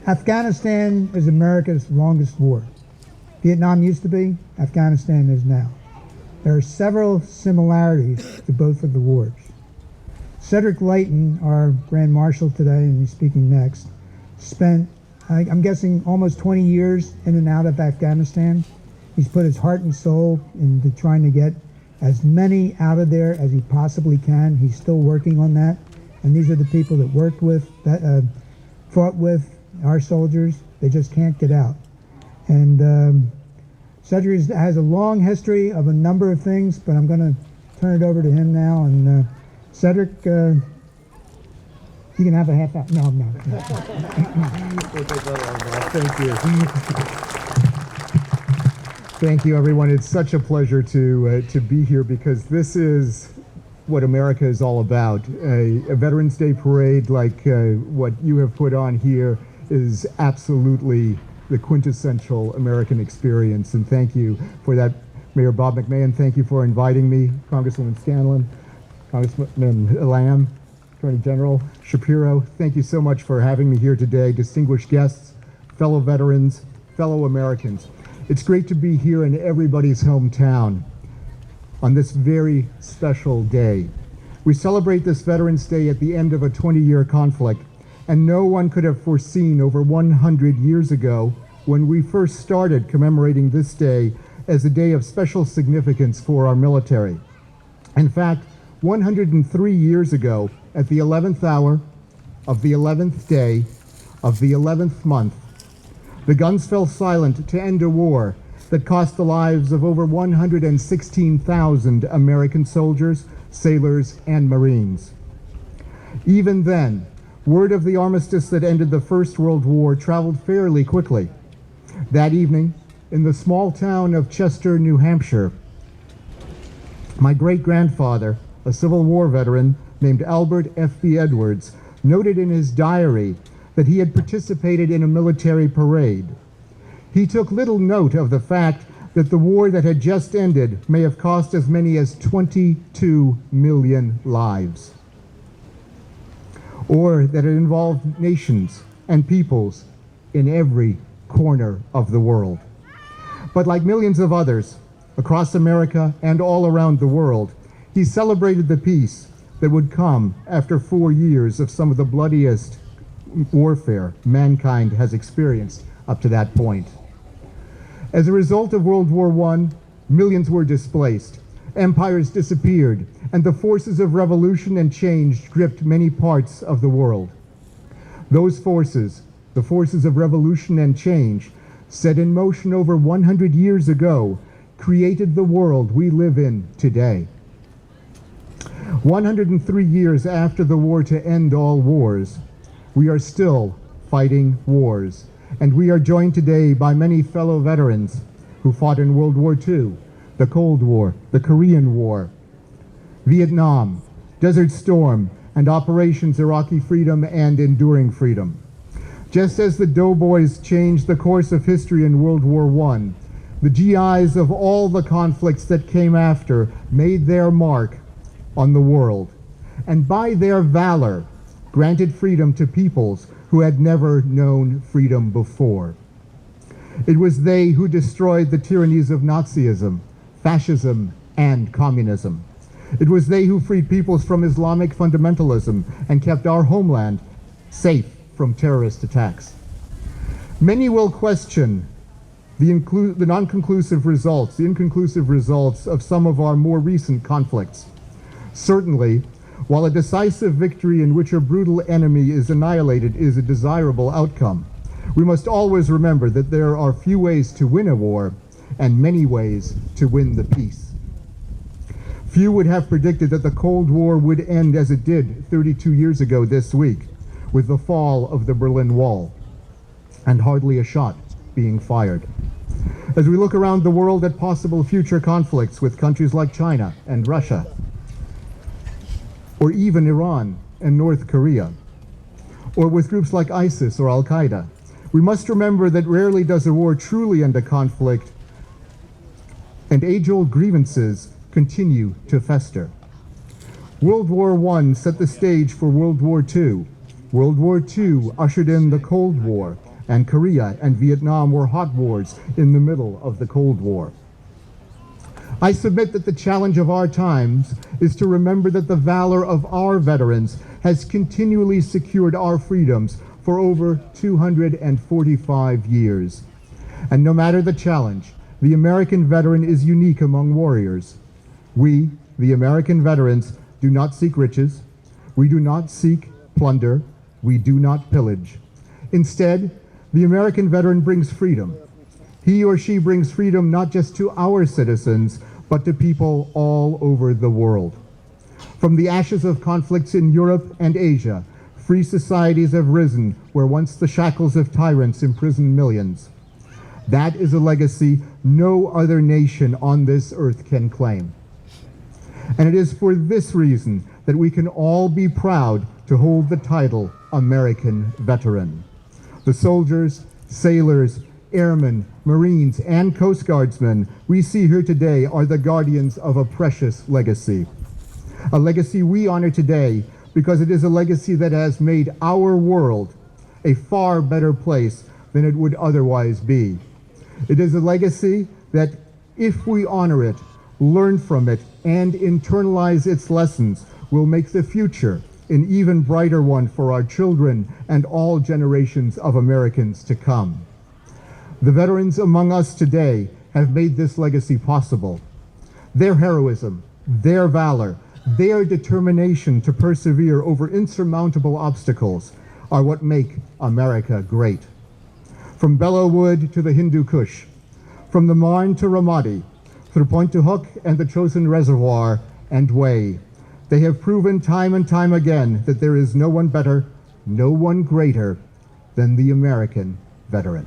Afghanistan is America's longest war. Vietnam used to be, Afghanistan is now. There are several similarities to both of the wars. Cedric Leighton, our Grand Marshal today, and he's speaking next, spent, I'm guessing, almost 20 years in and out of Afghanistan. He's put his heart and soul into trying to get as many out of there as he possibly can. He's still working on that. And these are the people that worked with, fought with our soldiers. They just can't get out. And Cedric has a long history of a number of things, but I'm going to turn it over to him now. And Cedric, you can have a half hour. No, I'm not. Thank you. Thank you, everyone. It's such a pleasure to be here because this is what America is all about. A Veterans Day parade like what you have put on here is absolutely the quintessential American experience. And thank you for that, Mayor Bob McMahon. Thank you for inviting me, Congresswoman Scanlon, Congressman Lamb, Attorney General Shapiro. Thank you so much for having me here today, distinguished guests, fellow veterans, fellow Americans. It's great to be here in everybody's hometown on this very special day. We celebrate this Veterans Day at the end of a 20-year conflict, and no one could have foreseen over 100 years ago when we first started commemorating this day as a day of special significance for our military. In fact, 103 years ago, at the 11th hour of the 11th day of the 11th month, the guns fell silent to end a war that cost the lives of over 116,000 American soldiers, sailors, and Marines. Even then, word of the armistice that ended the First World War traveled fairly quickly. That evening, in the small town of Chester, New Hampshire, my great-grandfather, a Civil War veteran named Albert F.B. Edwards, noted in his diary that he had participated in a military parade. He took little note of the fact that the war that had just ended may have cost as many as 22 million lives, or that it involved nations and peoples in every corner of the world. But like millions of others across America and all around the world, he celebrated the peace that would come after 4 years of some of the bloodiest warfare mankind has experienced up to that point. As a result of World War I, millions were displaced, empires disappeared, and the forces of revolution and change gripped many parts of the world. Those forces, the forces of revolution and change, set in motion over 100 years ago, created the world we live in today. 103 years after the war to end all wars, we are still fighting wars. And we are joined today by many fellow veterans who fought in World War II, the Cold War, the Korean War, Vietnam, Desert Storm, and Operations Iraqi Freedom and Enduring Freedom. Just as the Doughboys changed the course of history in World War I, the GIs of all the conflicts that came after made their mark on the world, and by their valor granted freedom to peoples who had never known freedom before. It was they who destroyed the tyrannies of Nazism, fascism, and communism. It was they who freed peoples from Islamic fundamentalism and kept our homeland safe from terrorist attacks. Many will question the inconclusive results of some of our more recent conflicts. Certainly, while a decisive victory in which a brutal enemy is annihilated is a desirable outcome, we must always remember that there are few ways to win a war and many ways to win the peace. Few would have predicted that the Cold War would end as it did 32 years ago this week, with the fall of the Berlin Wall, and hardly a shot being fired. As we look around the world at possible future conflicts with countries like China and Russia, or even Iran and North Korea, or with groups like ISIS or Al-Qaeda, we must remember that rarely does a war truly end a conflict, and age-old grievances continue to fester. World War I set the stage for World War II. World War II ushered in the Cold War, and Korea and Vietnam were hot wars in the middle of the Cold War. I submit that the challenge of our times is to remember that the valor of our veterans has continually secured our freedoms for over 245 years. And no matter the challenge, the American veteran is unique among warriors. We, the American veterans, do not seek riches. We do not seek plunder. We do not pillage. Instead, the American veteran brings freedom. He or she brings freedom not just to our citizens, but to people all over the world. From the ashes of conflicts in Europe and Asia, free societies have risen where once the shackles of tyrants imprisoned millions. That is a legacy no other nation on this earth can claim. And it is for this reason that we can all be proud to hold the title American Veteran. The soldiers, sailors, airmen, Marines, and Coast Guardsmen we see here today are the guardians of a precious legacy. A legacy we honor today because it is a legacy that has made our world a far better place than it would otherwise be. It is a legacy that, if we honor it, learn from it, and internalize its lessons, will make the future an even brighter one for our children and all generations of Americans to come. The veterans among us today have made this legacy possible. Their heroism, their valor, their determination to persevere over insurmountable obstacles are what make America great. From Belleau Wood to the Hindu Kush, from the Marne to Ramadi, through Pointe du Hoc and the Chosin Reservoir and Way, they have proven time and time again that there is no one better, no one greater than the American veteran.